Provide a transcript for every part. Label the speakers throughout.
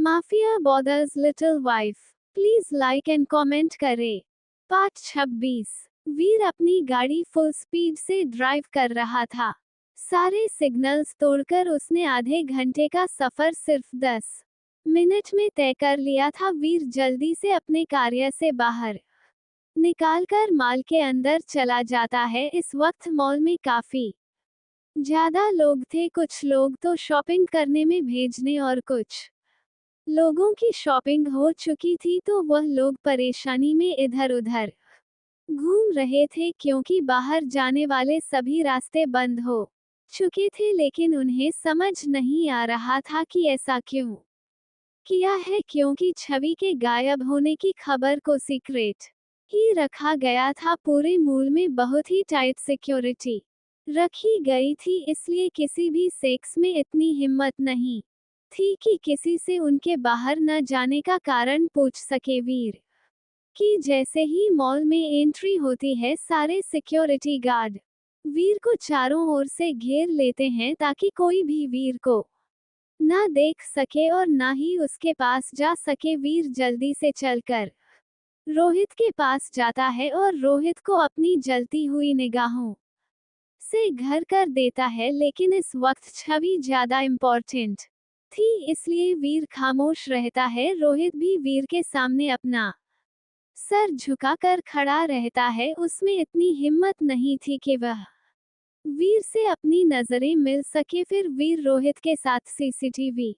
Speaker 1: Mafia bothers little wife. Please like and comment करें। Part 26। वीर अपनी गाड़ी फुल स्पीड से ड्राइव कर रहा था। सारे सिग्नल्स तोड़कर उसने आधे घंटे का सफर सिर्फ 10 मिनट में तय कर लिया था। वीर जल्दी से अपने कार्य से बाहर निकालकर मॉल के अंदर चला जाता है। इस वक्त मॉल में काफी ज्यादा लोग थे। कुछ लोग तो शॉपिंग करने में भेजने और कुछ लोगों की शॉपिंग हो चुकी थी तो वह लोग परेशानी में इधर उधर घूम रहे थे क्योंकि बाहर जाने वाले सभी रास्ते बंद हो चुके थे। लेकिन उन्हें समझ नहीं आ रहा था कि ऐसा क्यों किया है, क्योंकि छवि के गायब होने की खबर को सीक्रेट ही रखा गया था। पूरे मॉल में बहुत ही टाइट सिक्योरिटी रखी गई थी, इसलिए किसी भी सेक्स में इतनी हिम्मत नहीं थी कि किसी से उनके बाहर न जाने का कारण पूछ सके। वीर कि जैसे ही मॉल में एंट्री होती है, सारे सिक्योरिटी गार्ड वीर को चारों ओर से घेर लेते हैं ताकि कोई भी वीर को ना देख सके और ना ही उसके पास जा सके। वीर जल्दी से चलकर रोहित के पास जाता है और रोहित को अपनी जलती हुई निगाहों से घर कर देता है। लेकिन इस वक्त छवि ज्यादा इम्पोर्टेंट थी, इसलिए वीर खामोश रहता है। रोहित भी वीर के सामने अपना सर झुकाकर खड़ा रहता है। उसमें इतनी हिम्मत नहीं थी कि वह वीर से अपनी नजरें मिल सके। फिर वीर रोहित के साथ सीसीटीवी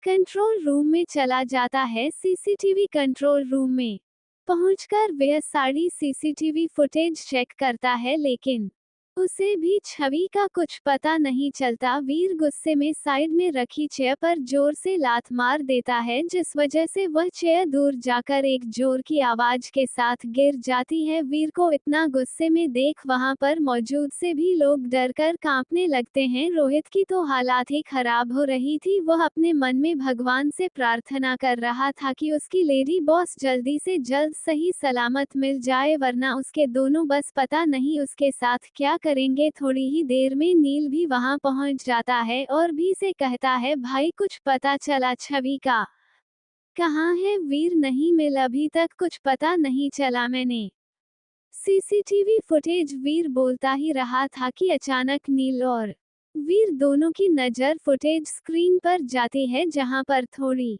Speaker 1: कंट्रोल रूम में चला जाता है। सीसीटीवी कंट्रोल रूम में पहुंचकर वह सारी सीसीटीवी फुटेज चेक करता है, लेकिन उसे भी छवि का कुछ पता नहीं चलता। वीर गुस्से में साइड में रखी चेयर पर जोर से लात मार देता है, जिस वजह से वह चेयर दूर जाकर एक जोर की आवाज के साथ गिर जाती है। वीर को इतना गुस्से में देख वहां पर मौजूद से भी लोग डरकर कांपने लगते हैं। रोहित की तो हालात ही खराब हो रही थी। वह अपने मन में भगवान से प्रार्थना कर रहा था कि उसकी लेडी बॉस जल्दी से जल्द सही सलामत मिल जाए, वरना उसके दोनों बस पता नहीं उसके साथ क्या करेंगे। थोड़ी ही देर में नील भी वहां पहुंच जाता है और भी से कहता है, भाई कुछ पता चला छवि का कहाँ है? वीर नहीं मिल, अभी तक कुछ पता नहीं चला। मैंने सीसीटीवी फुटेज वीर बोलता ही रहा था कि अचानक नील और वीर दोनों की नजर फुटेज स्क्रीन पर जाती है, जहां पर थोड़ी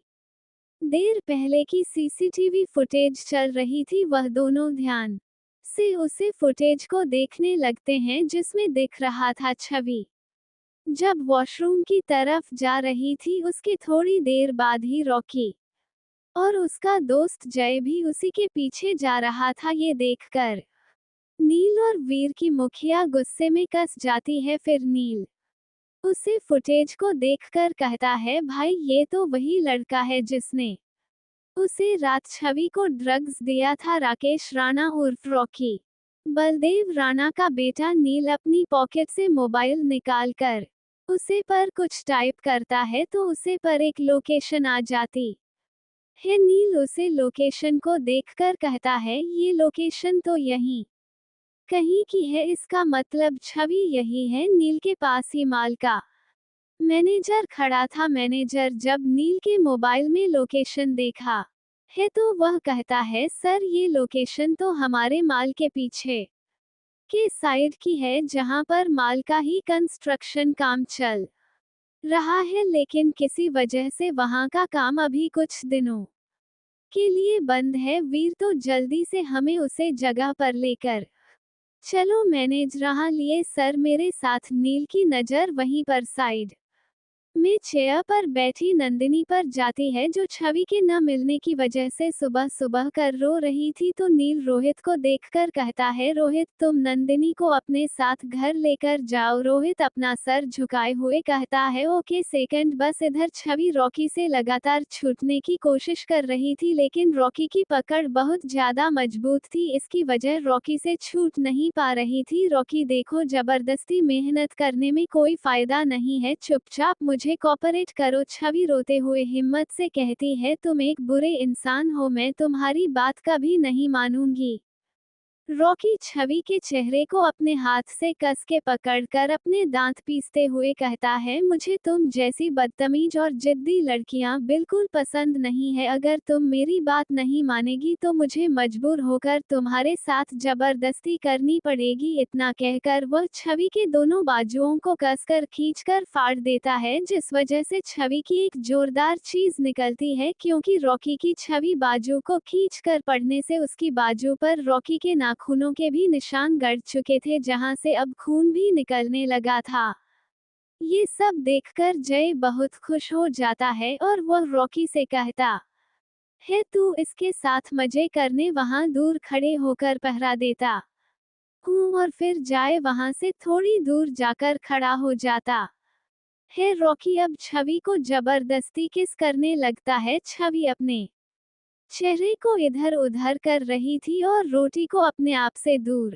Speaker 1: देर पहले की सीसीटीवी फुटेज चल रही थी। वह दोनों ध्यान से उसे फुटेज को देखने लगते हैं, जिसमें दिख रहा था छवि जब वॉशरूम की तरफ जा रही थी। उसके थोड़ी देर बाद ही रॉकी और उसका दोस्त जय भी उसी के पीछे जा रहा था। ये देखकर नील और वीर की मुखिया गुस्से में कस जाती है। फिर नील उसे फुटेज को देखकर कहता है, भाई ये तो वही लड़का है जिसने उसे रात छवि को ड्रग्स दिया था, राकेश राणा उर्फ रॉकी। बलदेव राणा का बेटा नील अपनी पॉकेट से मोबाइल निकालकर उसे पर कुछ टाइप करता है तो उसे पर एक लोकेशन आ जाती है। नील उसे लोकेशन को देखकर कहता है, ये लोकेशन तो यहीं कहीं की है, इसका मतलब छवि यही है। नील के पास ही मॉल का मैनेजर खड़ा था। मैनेजर जब नील के मोबाइल में लोकेशन देखा है तो वह कहता है, सर ये लोकेशन तो हमारे मॉल के पीछे के साइड की है, जहां पर मॉल का ही कंस्ट्रक्शन काम चल रहा है, लेकिन किसी वजह से वहां का काम अभी कुछ दिनों के लिए बंद है। वीर तो जल्दी से हमें उसे जगह पर लेकर चलो। मैनेजर लिए सर मेरे साथ। नील की नजर वहीं पर साइड में चेयर पर बैठी नंदिनी पर जाती है, जो छवि के न मिलने की वजह से सुबह सुबह कर रो रही थी। तो नील रोहित को देखकर कहता है, रोहित तुम नंदिनी को अपने साथ घर लेकर जाओ। रोहित अपना सर झुकाए हुए कहता है, ओके सेकंड बस। इधर छवि रॉकी से लगातार छूटने की कोशिश कर रही थी, लेकिन रॉकी की पकड़ बहुत ज्यादा मजबूत थी। इसकी वजह रॉकी से छूट नहीं पा रही थी। रॉकी देखो, जबरदस्ती मेहनत करने में कोई फायदा नहीं है, चुपचाप मुझे कोऑपरेट करो। छवि रोते हुए हिम्मत से कहती है, तुम एक बुरे इंसान हो, मैं तुम्हारी बात कभी नहीं मानूंगी। रॉकी छवि के चेहरे को अपने हाथ से कस के पकड़कर अपने दांत पीसते हुए कहता है, मुझे तुम जैसी बदतमीज और जिद्दी लड़कियां बिल्कुल पसंद नहीं है। अगर तुम मेरी बात नहीं मानेगी तो मुझे मजबूर होकर तुम्हारे साथ जबरदस्ती करनी पड़ेगी। इतना कहकर वह छवि के दोनों बाजुओं को कसकर खींचकर फाड़ देता है, जिस वजह से छवि की एक जोरदार चीज निकलती है, क्योंकि रॉकी की छवि बाजू को खींचकर पड़ने से उसकी बाजू पर रॉकी के नाखूनों के भी निशान गड़ चुके थे, जहां से अब खून भी निकलने लगा था। ये सब देखकर जय बहुत खुश हो जाता है और वह रॉकी से कहता है, तू इसके साथ मजे करने वहां दूर खड़े होकर पहरा देता हूँ। और फिर जय वहां से थोड़ी दूर जाकर खड़ा हो जाता है। रॉकी अब छवि को जबरदस्ती किस करने लगता है। छवि अपने चेहरे को इधर उधर कर रही थी और रोटी को अपने आप से दूर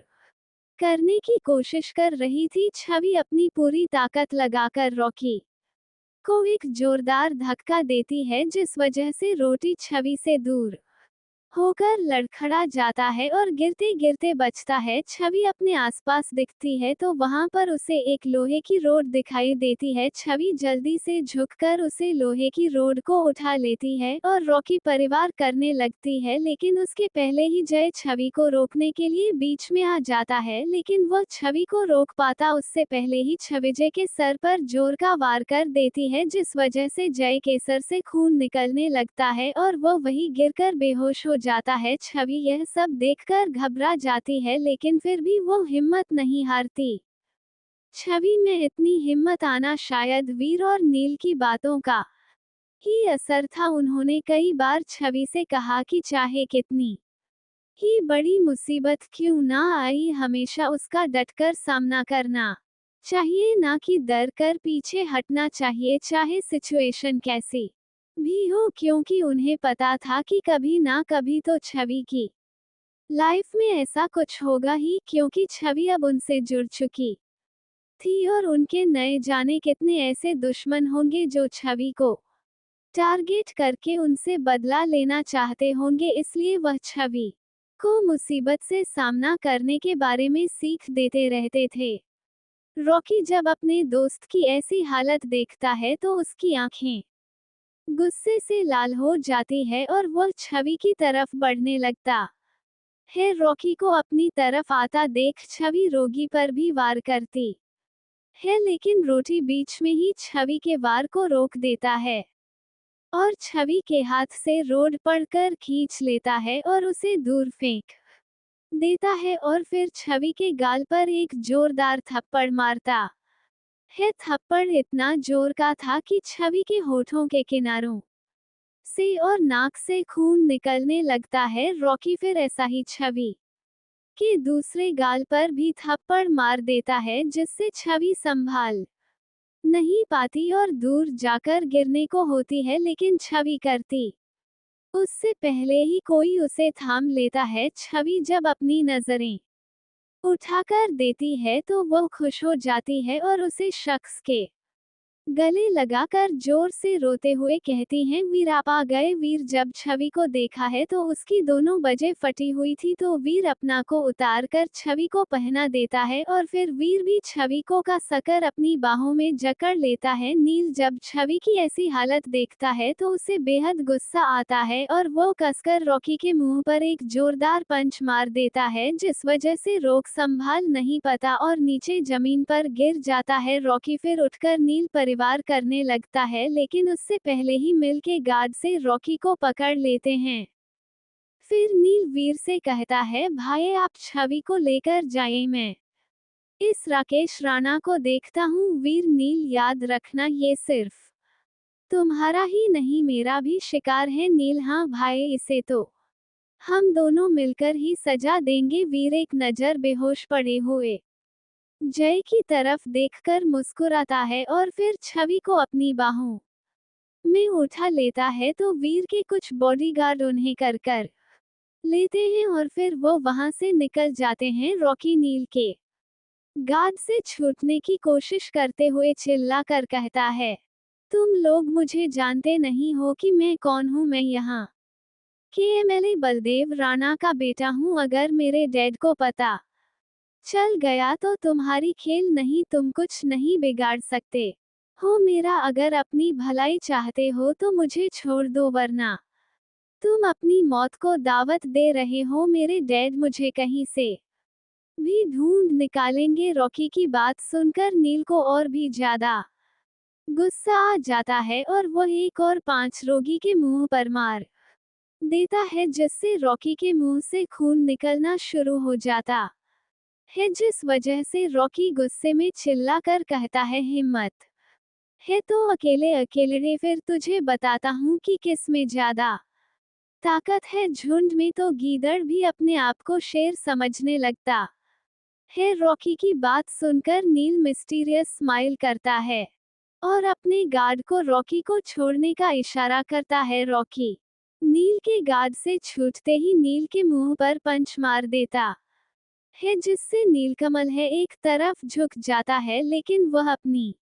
Speaker 1: करने की कोशिश कर रही थी। छवि अपनी पूरी ताकत लगाकर रॉकी को एक जोरदार धक्का देती है, जिस वजह से रोटी छवि से दूर होकर लड़खड़ा जाता है और गिरते गिरते बचता है। छवि अपने आसपास दिखती है तो वहां पर उसे एक लोहे की रोड दिखाई देती है। छवि जल्दी से झुककर उसे लोहे की रोड को उठा लेती है और रॉकी परिवार करने लगती है, लेकिन उसके पहले ही जय छवि को रोकने के लिए बीच में आ जाता है, लेकिन वह छवि को रोक पाता उससे पहले ही छवि जय के सर पर जोर का वार कर देती है, जिस वजह से जय के सर से खून निकलने लगता है और वह वहीं गिरकर बेहोश हो जाता है। छवि यह सब देखकर घबरा जाती है, लेकिन फिर भी वो हिम्मत नहीं हारती। छवि में इतनी हिम्मत आना शायद वीर और नील की बातों का ही असर था। उन्होंने कई बार छवि से कहा कि चाहे कितनी ही बड़ी मुसीबत क्यों ना आई, हमेशा उसका डटकर सामना करना चाहिए, ना कि डर कर पीछे हटना चाहिए, चाहे सिचुएशन कैसी भी हो, क्योंकि उन्हें पता था कि कभी ना कभी तो छवि की लाइफ में ऐसा कुछ होगा ही, क्योंकि छवि अब उनसे जुड़ चुकी थी और उनके नए जाने कितने ऐसे दुश्मन होंगे जो छवि को टारगेट करके उनसे बदला लेना चाहते होंगे। इसलिए वह छवि को मुसीबत से सामना करने के बारे में सीख देते रहते थे। रॉकी जब अपने दोस्त की ऐसी हालत देखता है तो उसकी आंखें गुस्से से लाल हो जाती है और वह छवि की तरफ बढ़ने लगता है। रॉकी को अपनी तरफ आता देख छवि रोगी पर भी वार करती है, लेकिन रोटी बीच में ही छवि के वार को रोक देता है और छवि के हाथ से रोड पकड़कर खींच लेता है और उसे दूर फेंक देता है और फिर छवि के गाल पर एक जोरदार थप्पड़ मारता है। थप्पड़ इतना जोर का था कि छवि के होठों के किनारों से और नाक से खून निकलने लगता है। रॉकी फिर ऐसा ही छवि के दूसरे गाल पर भी थप्पड़ मार देता है, जिससे छवि संभाल नहीं पाती और दूर जाकर गिरने को होती है, लेकिन छवि करती उससे पहले ही कोई उसे थाम लेता है। छवि जब अपनी नजरें उठाकर देती है तो वो खुश हो जाती है और उसे शख्स के गले लगाकर जोर से रोते हुए कहती हैं, वीर आप आ गए। वीर जब छवि को देखा है तो उसकी दोनों बाजें फटी हुई थी, तो वीर अपना को उतार कर छवि को पहना देता है और फिर वीर भी छवि को का सकर अपनी बाहों में जकड़ लेता है। नील जब छवि की ऐसी हालत देखता है तो उसे बेहद गुस्सा आता है और वो कसकर रॉकी के मुंह पर एक जोरदार पंच मार देता है, जिस वजह से रोक संभाल नहीं पाता और नीचे जमीन पर गिर जाता है। रॉकी फिर उठकर नील वार करने लगता है, लेकिन उससे पहले ही मिल के गार्ड से रॉकी को पकड़ लेते हैं। फिर नील वीर से कहता है, भाई आप छवि को लेकर जाइए, मैं इस राकेश राणा को देखता हूँ। वीर नील याद रखना, ये सिर्फ तुम्हारा ही नहीं मेरा भी शिकार है। नील हाँ भाई, इसे तो हम दोनों मिलकर ही सजा देंगे। वीर एक नजर बेहोश पड़े हुए जय की तरफ देखकर मुस्कुराता है और फिर छवि को अपनी बाहों में उठा लेता है, तो वीर के कुछ बॉडीगार्ड उन्हें कर लेते हैं और फिर वो वहां से निकल जाते हैं। रॉकी नील के गार्ड से छूटने की कोशिश करते हुए चिल्लाकर कहता है, तुम लोग मुझे जानते नहीं हो कि मैं कौन हूँ, मैं यहाँ KMLA बलदेव राणा का बेटा हूँ, अगर मेरे डैड को पता चल गया तो तुम्हारी खेल नहीं, तुम कुछ नहीं बिगाड़ सकते हो मेरा। अगर अपनी भलाई चाहते हो तो मुझे छोड़ दो, वरना तुम अपनी मौत को दावत दे रहे हो। मेरे डैड मुझे कहीं से भी ढूंढ निकालेंगे। रॉकी की बात सुनकर नील को और भी ज्यादा गुस्सा आ जाता है और वह एक और 5 रोगी के मुंह पर मार देता है, जिससे रॉकी के मुंह से खून निकलना शुरू हो जाता है, जिस वजह से रॉकी गुस्से में चिल्लाकर कहता है, हिम्मत है तो अकेले अकेले फिर तुझे बताता हूँ कि किस में ज्यादा ताकत है। झुंड में तो गीदड़ भी अपने आप को शेर समझने लगता है। रॉकी की बात सुनकर नील मिस्टीरियस स्माइल करता है और अपने गार्ड को रॉकी को छोड़ने का इशारा करता है। रॉकी नील के गार्ड से छूटते ही नील के मुंह पर पंच मार देता है, जिससे नीलकमल है एक तरफ झुक जाता है, लेकिन वह अपनी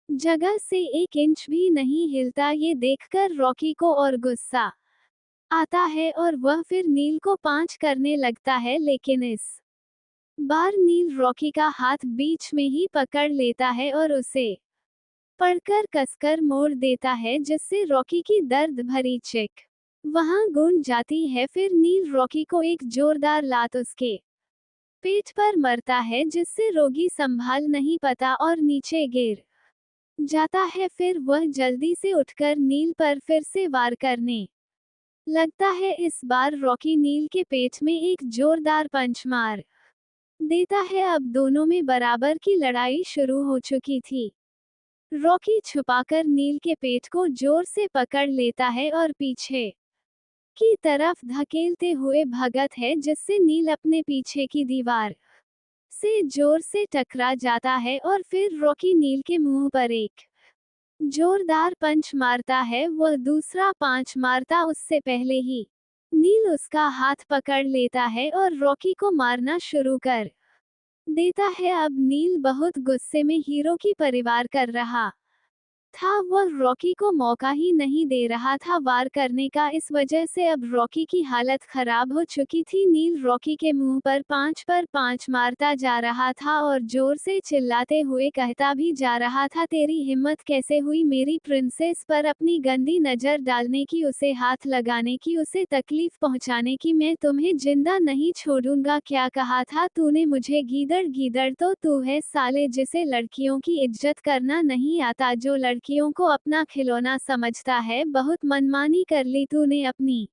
Speaker 1: जगह से 1 इंच भी नहीं हिलता। ये देखकर रॉकी को और गुस्सा आता है और वह फिर नील को पांच करने लगता है, लेकिन इस बार नील रॉकी का हाथ बीच में ही पकड़ लेता है और उसे पकड़कर कसकर मोड़ देता है, जिससे रॉकी की दर्द भरी चीख वहां गूंज जाती है। फिर नील रॉकी को एक जोरदार लात उसके पेट पर मरता है, जिससे रोगी संभाल नहीं पाता और नीचे गिर जाता है। फिर वह जल्दी से उठकर नील पर फिर से वार करने लगता है। इस बार रॉकी नील के पेट में एक जोरदार पंच मार देता है। अब दोनों में बराबर की लड़ाई शुरू हो चुकी थी। रॉकी छुपाकर नील के पेट को जोर से पकड़ लेता है और पीछे की तरफ धकेलते हुए भगत है, जिससे नील अपने पीछे की दीवार से जोर से टकरा जाता है और फिर रॉकी नील के मुंह पर एक जोरदार पंच मारता है। वह दूसरा पंच मारता उससे पहले ही नील उसका हाथ पकड़ लेता है और रॉकी को मारना शुरू कर देता है। अब नील बहुत गुस्से में हीरो की परिवार कर रहा था, वह रॉकी को मौका ही नहीं दे रहा था वार करने का। इस वजह से अब रॉकी की हालत खराब हो चुकी थी। नील रॉकी के मुंह पर पांच मारता जा रहा था और जोर से चिल्लाते हुए कहता भी जा रहा था, तेरी हिम्मत कैसे हुई मेरी प्रिंसेस पर अपनी गंदी नजर डालने की, उसे हाथ लगाने की, उसे तकलीफ पहुंचाने की। मैं तुम्हें जिंदा नहीं छोड़ूंगा। क्या कहा था तूने मुझे? गीदड़ गीदड़ तो तू है साले, जिसे लड़कियों की इज्जत करना नहीं आता, जो लड़कियों को अपना खिलौना समझता है। बहुत मनमानी कर ली तूने अपनी,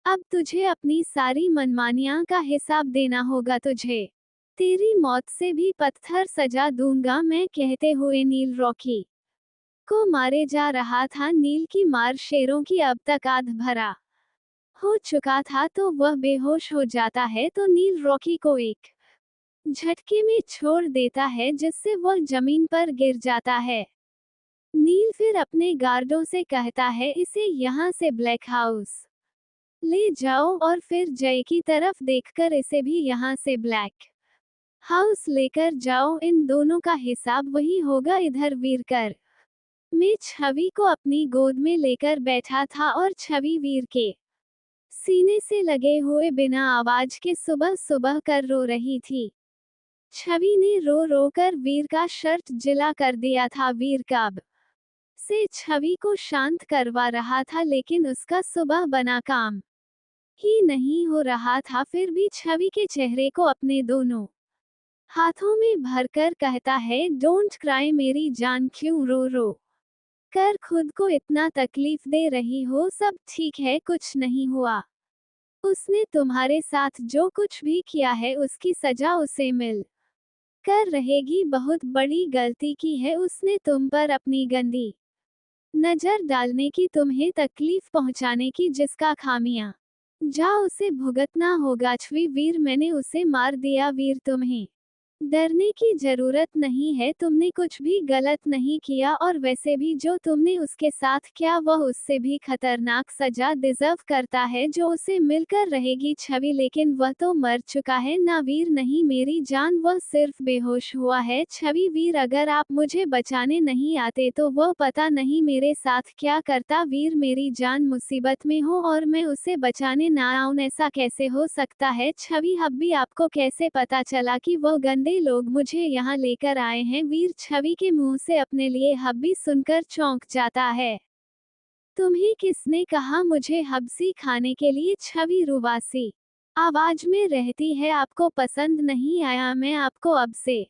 Speaker 1: अब तुझे अपनी सारी मनमानियां का हिसाब देना होगा। तुझे तेरी मौत से भी पत्थर सजा दूंगा मैं, कहते हुए नील रॉकी को मारे जा रहा था। नील की मार शेरों की अब तक आध भरा हो चुका था, तो वह बेहोश हो जाता है, तो नील रॉकी को एक झटके में छोड़ देता है, जिससे वह जमीन पर गिर जाता है। नील फिर अपने गार्डों से कहता है, इसे यहाँ से ब्लैक हाउस ले जाओ और फिर जय की तरफ देखकर इसे भी यहाँ से ब्लैक हाउस लेकर जाओ। इन दोनों का हिसाब वही होगा। इधर वीरकर में छवि को अपनी गोद में लेकर बैठा था और छवि वीर के सीने से लगे हुए बिना आवाज के सुबह सुबह कर रो रही थी। छवि ने रो रो कर वीर का शर्ट जिला कर दिया था। वीर कब से छवि को शांत करवा रहा था, लेकिन उसका सुबह बना काम ही नहीं हो रहा था। फिर भी छवि के चेहरे को अपने दोनों हाथों में भरकर कहता है, डोंट क्राई मेरी जान, क्यों रो रो कर खुद को इतना तकलीफ दे रही हो? सब ठीक है, कुछ नहीं हुआ। उसने तुम्हारे साथ जो कुछ भी किया है उसकी सजा उसे मिल कर रहेगी। बहुत बड़ी गलती की है उसने तुम पर, अपनी गंदी नजर डालने की, तुम्हें तकलीफ पहुंचाने की, जिसका खामियां जा उसे भुगतना होगा। छवि वीर मैंने उसे मार दिया। वीर तुम्हें डरने की जरूरत नहीं है, तुमने कुछ भी गलत नहीं किया और वैसे भी जो तुमने उसके साथ किया वह उससे भी खतरनाक सजा डिजर्व करता है जो उसे मिलकर रहेगी। छवि लेकिन वह तो मर चुका है ना वीर। नहीं मेरी जान, वह सिर्फ बेहोश हुआ है। छवि वीर, अगर आप मुझे बचाने नहीं आते तो वह पता नहीं मेरे साथ क्या करता। वीर मेरी जान मुसीबत में हो और मैं उसे बचाने ना आऊं, ऐसा कैसे हो सकता है। छवि हब्बी, आपको कैसे पता चला कि वह गंदे लोग मुझे यहाँ लेकर आए हैं। वीर छवि के मुंह से अपने लिए हब्बी सुनकर चौंक जाता है। तुम्हें किसने कहा मुझे हब्सी खाने के लिए। छवि रुवासी आवाज में रहती है, आपको पसंद नहीं आया, मैं आपको अब से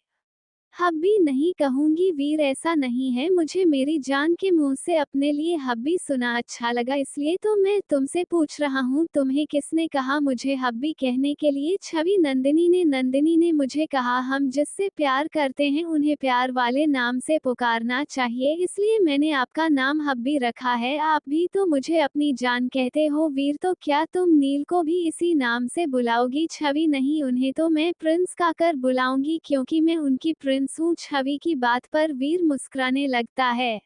Speaker 1: हब्बी नहीं कहूंगी। वीर ऐसा नहीं है, मुझे मेरी जान के मुंह से अपने लिए हब्बी सुना अच्छा लगा, इसलिए तो मैं तुमसे पूछ रहा हूँ तुम्हें किसने कहा मुझे हब्बी कहने के लिए। छवि नंदिनी ने मुझे कहा हम जिससे प्यार करते हैं उन्हें प्यार वाले नाम से पुकारना चाहिए, इसलिए मैंने आपका नाम हब्बी रखा है। आप भी तो मुझे अपनी जान कहते हो। वीर तो क्या तुम नील को भी इसी नाम से बुलाओगी। छवि नहीं, उन्हें तो मैं प्रिंस कहकर बुलाऊंगी क्योंकि मैं उनकी प्रिंस हूँ। छवि की बात पर वीर मुस्कुराने लगता है।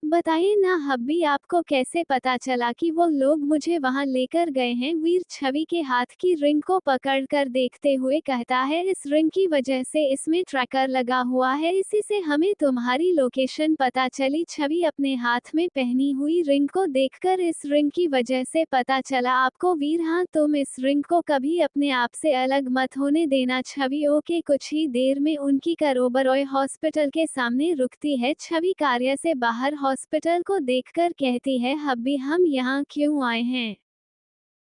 Speaker 1: बताइए ना हब्बी, आपको कैसे पता चला कि वो लोग मुझे वहां लेकर गए हैं। वीर छवि के हाथ की रिंग को पकड़कर देखते हुए कहता है, इस रिंग की वजह से इसमें ट्रैकर लगा हुआ है, इसी से हमें तुम्हारी लोकेशन पता चली। छवि अपने हाथ में पहनी हुई रिंग को देखकर इस रिंग की वजह से पता चला आपको। वीर हाँ, तुम इस रिंग को कभी अपने आप से अलग मत होने देना। छवि ओके। कुछ ही देर में उनकी कार ओबरॉय हॉस्पिटल के सामने रुकती है। छवि कार्य से बाहर हॉस्पिटल को देखकर कहती है, हब्बी हम यहाँ क्यों आए हैं।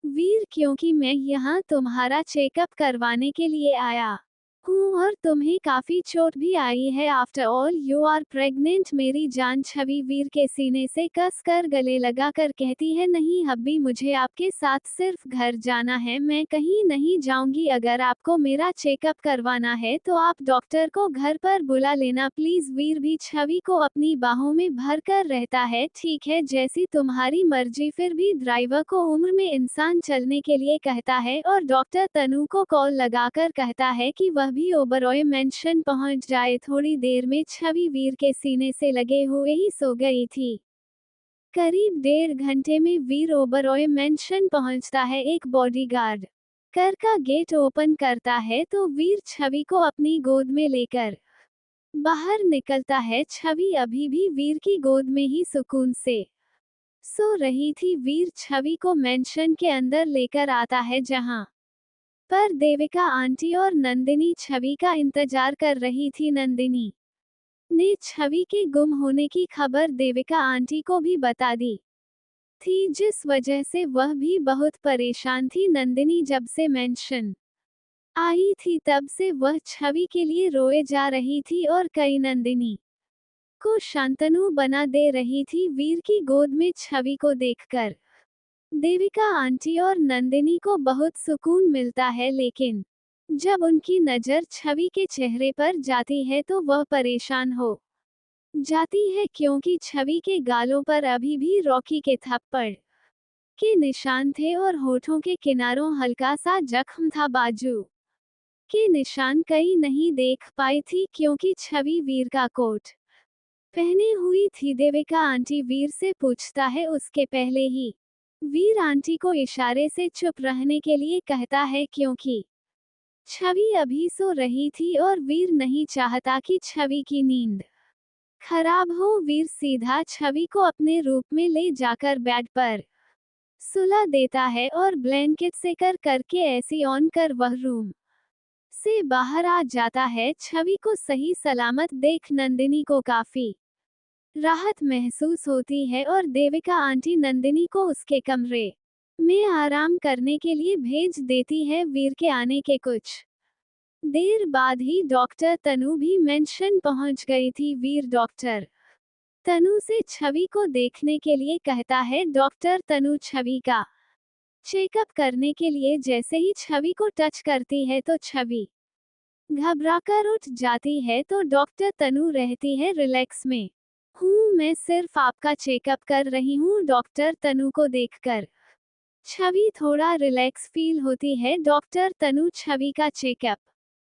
Speaker 1: वीर क्योंकि मैं यहाँ तुम्हारा चेकअप करवाने के लिए आया हूँ और तुम्हें काफी चोट भी आई है। After all you are pregnant मेरी जान। छवि वीर के सीने से कस कर गले लगा कर कहती है, नहीं हब्बी, मुझे आपके साथ सिर्फ घर जाना है, मैं कहीं नहीं जाऊंगी। अगर आपको मेरा चेकअप करवाना है तो आप डॉक्टर को घर पर बुला लेना प्लीज। वीर भी छवि को अपनी बाहों में भर कर रहता है, ठीक है जैसी तुम्हारी मर्जी। फिर भी ड्राइवर को उम्र में इंसान चलने के लिए कहता है और डॉक्टर तनु को कॉल लगाकर कहता है कि वह भी ओबरॉय मेंशन पहुंच जाए। थोड़ी देर में छवि वीर के सीने से लगे हुए ही सो गई थी। करीब 1.5 घंटे में वीर ओबरॉय मेंशन पहुंचता है। एक बॉडीगार्ड घर का गेट ओपन करता है तो वीर छवि को अपनी गोद में लेकर बाहर निकलता है। छवि अभी भी वीर की गोद में ही सुकून से सो रही थी। वीर छवि को मेंशन के अंदर लेकर आता है जहां पर देविका आंटी और नंदिनी छवि का इंतजार कर रही थी। नंदिनी ने छवि के गुम होने की खबर देविका आंटी को भी बता दी थी, जिस वजह से वह भी बहुत परेशान थी। नंदिनी जब से मेंशन आई थी तब से वह छवि के लिए रोए जा रही थी और कई नंदिनी को शांतनु बना दे रही थी। वीर की गोद में छवि को देखकर देविका आंटी और नंदिनी को बहुत सुकून मिलता है, लेकिन जब उनकी नजर छवि के चेहरे पर जाती है तो वह परेशान हो जाती है क्योंकि छवि के गालों पर अभी भी रॉकी के थप्पड़ के निशान थे और होठों के किनारों हल्का सा जख्म था। बाजू के निशान कई नहीं देख पाई थी क्योंकि छवि वीर का कोट पहने हुई थी। देविका आंटी वीर से पूछता है उसके पहले ही वीर आंटी को इशारे से चुप रहने के लिए कहता है क्योंकि छवि अभी सो रही थी और वीर नहीं चाहता कि छवि की नींद खराब हो। वीर सीधा छवि को अपने रूप में ले जाकर बेड पर सुला देता है और ब्लैंकेट से करके ऐसी ऑन कर वह रूम से बाहर आ जाता है। छवि को सही सलामत देख नंदिनी को काफी राहत महसूस होती है और देविका आंटी नंदिनी को उसके कमरे में आराम करने के लिए भेज देती है। वीर के आने के कुछ देर बाद ही डॉक्टर तनु भी मेंशन पहुंच गई थी। वीर डॉक्टर तनु से छवि को देखने के लिए कहता है। डॉक्टर तनु छवि का चेकअप करने के लिए जैसे ही छवि को टच करती है तो छवि घबराकर उठ जाती है, तो डॉक्टर तनु रहती है रिलैक्स में हूँ, मैं सिर्फ आपका चेकअप कर रही हूँ। डॉक्टर तनु को देखकर छवि थोड़ा रिलैक्स फील होती है। डॉक्टर तनु छवि का चेकअप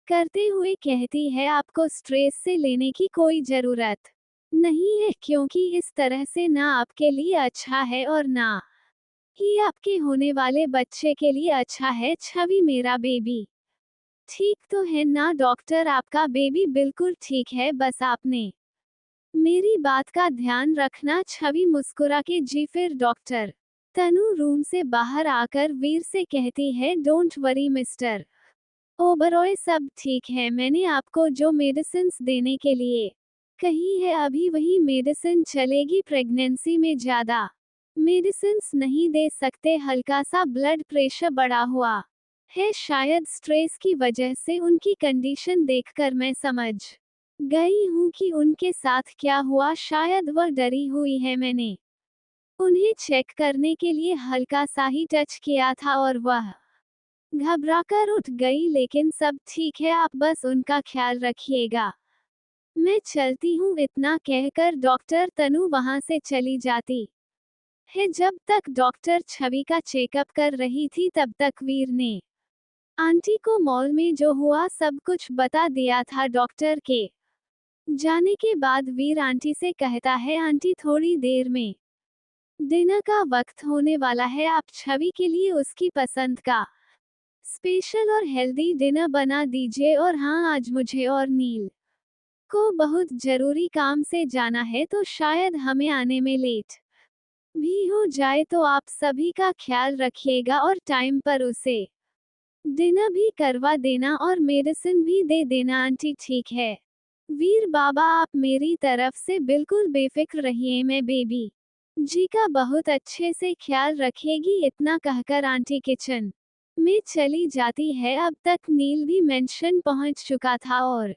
Speaker 1: करते हुए कहती है आपको स्ट्रेस से लेने की कोई जरूरत नहीं है, क्योंकि इस तरह से ना आपके लिए अच्छा है और ना ही आपके होने वाले बच्चे के लिए अच्छा है। छवि मेरा बेबी ठीक तो है ना डॉक्टर? आपका बेबी बिल्कुल ठीक है, बस आपने मेरी बात का ध्यान रखना। छवि मुस्कुरा के जी फिर डॉक्टर तनु रूम से बाहर आकर वीर से कहती है डोंट वरी मिस्टर ओबरॉय, सब ठीक है। मैंने आपको जो मेडिसिन्स देने के लिए कही है अभी वही मेडिसिन चलेगी। प्रेगनेंसी में ज्यादा मेडिसिन्स नहीं दे सकते, हल्का सा ब्लड प्रेशर बढ़ा हुआ है, शायद स्ट्रेस की वजह से। उनकी कंडीशन देखकर मैं समझ गई हूँ कि उनके साथ क्या हुआ, शायद वह डरी हुई है। मैंने उन्हें चेक करने के लिए हल्का सा ही टच किया था और वह घबराकर उठ गई, लेकिन सब ठीक है, आप बस उनका ख्याल रखिएगा। मैं चलती हूँ, इतना कहकर डॉक्टर तनु वहां से चली जाती है। जब तक डॉक्टर छवि का चेकअप कर रही थी तब तक वीर ने आंटी को मॉल में जो हुआ सब कुछ बता दिया था। डॉक्टर के जाने के बाद वीर आंटी से कहता है आंटी थोड़ी देर में डिनर का वक्त होने वाला है, आप छवि के लिए उसकी पसंद का स्पेशल और हेल्दी डिनर बना दीजिए। और हाँ, आज मुझे और नील को बहुत जरूरी काम से जाना है, तो शायद हमें आने में लेट भी हो जाए, तो आप सभी का ख्याल रखिएगा और टाइम पर उसे डिनर भी करवा देना और मेडिसिन भी दे देना। आंटी ठीक है वीर बाबा, आप मेरी तरफ से बिल्कुल बेफिक्र रहिए, मैं बेबी जी का बहुत अच्छे से ख्याल रखेगी। इतना कहकर आंटी किचन में चली जाती है। अब तक नील भी मेंशन पहुंच चुका था और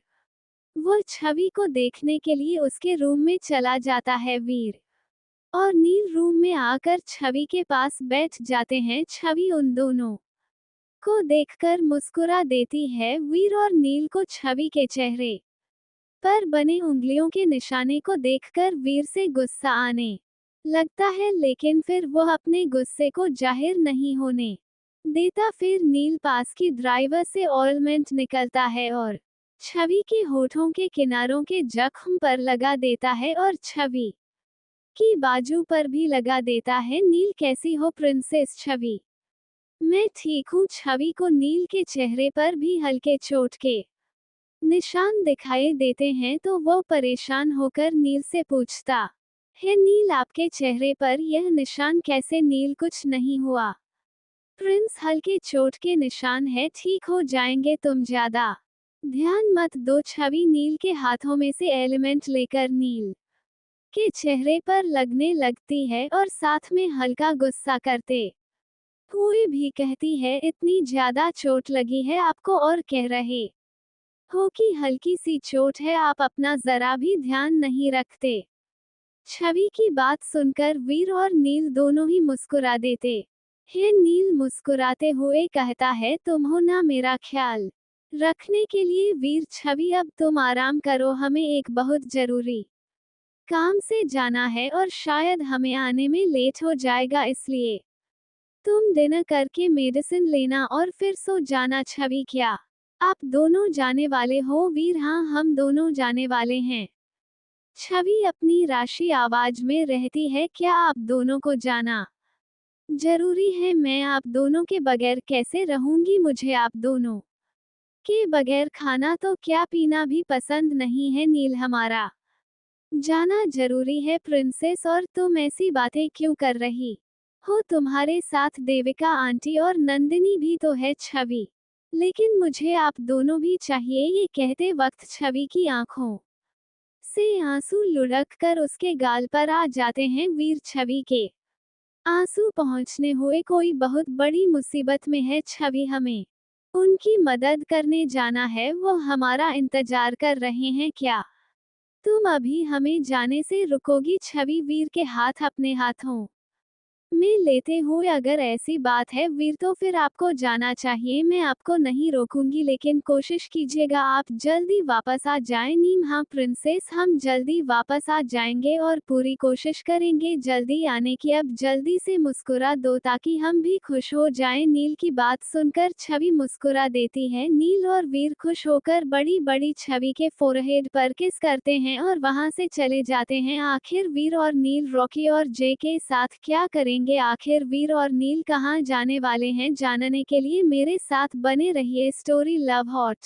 Speaker 1: वो छवि को देखने के लिए उसके रूम में चला जाता है। वीर और नील रूम में आकर छवि के पास बैठ जाते हैं। छवि उन दोनों को देखकर मुस्कुरा देती है। वीर और नील को छवि के चेहरे पर बने उंगलियों के निशाने को देखकर वीर से गुस्सा आने लगता है, लेकिन फिर वह अपने गुस्से को जाहिर नहीं होने देता। फिर नील पास की ड्राइवर से ऑइलमेंट निकलता है और छवि के होठों के किनारों के जख्म पर लगा देता है और छवि की बाजू पर भी लगा देता है। नील कैसी हो प्रिंसेस? छवि मैं ठीक हूँ। छवि को नील के चेहरे पर भी हल्के चोट के निशान दिखाई देते हैं, तो वो परेशान होकर नील से पूछता है नील आपके चेहरे पर यह निशान कैसे? नील कुछ नहीं हुआ प्रिंस, हल्के चोट के निशान है, ठीक हो जाएंगे, तुम ज्यादा ध्यान मत दो। छवि नील के हाथों में से एलिमेंट लेकर नील के चेहरे पर लगने लगती है और साथ में हल्का गुस्सा करते हुए भी कहती है इतनी ज्यादा चोट लगी है आपको और कह रहे हो कि हल्की सी चोट है, आप अपना जरा भी ध्यान नहीं रखते। छवि की बात सुनकर वीर और नील दोनों ही मुस्कुरा देते हैं। नील मुस्कुराते हुए कहता है तुम हो ना मेरा ख्याल रखने के लिए वीर। छवि अब तुम आराम करो, हमें एक बहुत जरूरी काम से जाना है और शायद हमें आने में लेट हो जाएगा, इसलिए तुम डिनर करके मेडिसिन लेना और फिर सो जाना। छवि क्या आप दोनों जाने वाले हो? वीर हाँ, हम दोनों जाने वाले हैं। छवि अपनी राशि आवाज में रहती है क्या आप दोनों को जाना जरूरी है? मैं आप दोनों के बगैर कैसे रहूंगी? मुझे आप दोनों के बगैर खाना तो क्या पीना भी पसंद नहीं है। नील हमारा जाना जरूरी है प्रिंसेस, और तुम ऐसी बातें क्यों कर रही हो? तुम्हारे साथ देविका आंटी और नंदिनी भी तो है। छवि लेकिन मुझे आप दोनों भी चाहिए। ये कहते वक्त छवि की आंखों से आंसू लुढ़क कर उसके गाल पर आ जाते हैं। वीर छवि के आंसू पहुंचने हुए कोई बहुत बड़ी मुसीबत में है। छवि हमें उनकी मदद करने जाना है, वो हमारा इंतजार कर रहे हैं, क्या तुम अभी हमें जाने से रुकोगी? छवि वीर के हाथ अपने हाथों में लेते हो। अगर ऐसी बात है वीर तो फिर आपको जाना चाहिए। मैं आपको नहीं रोकूंगी, लेकिन कोशिश कीजिएगा आप जल्दी वापस आ जाएं। नीम हाँ प्रिंसेस, हम जल्दी वापस आ जाएंगे और पूरी कोशिश करेंगे जल्दी आने की। अब जल्दी से मुस्कुरा दो ताकि हम भी खुश हो जाएं। नील की बात सुनकर छवि मुस्कुरा देती है। नील और वीर खुश होकर बड़ी बड़ी छवि के फोरहेड पर किस करते हैं और वहां से चले जाते हैं। आखिर वीर और नील रॉकी और जे के साथ क्या करेंगे, आखिर वीर और नील कहां जाने वाले हैं, जानने के लिए मेरे साथ बने रहिए। Story love hot.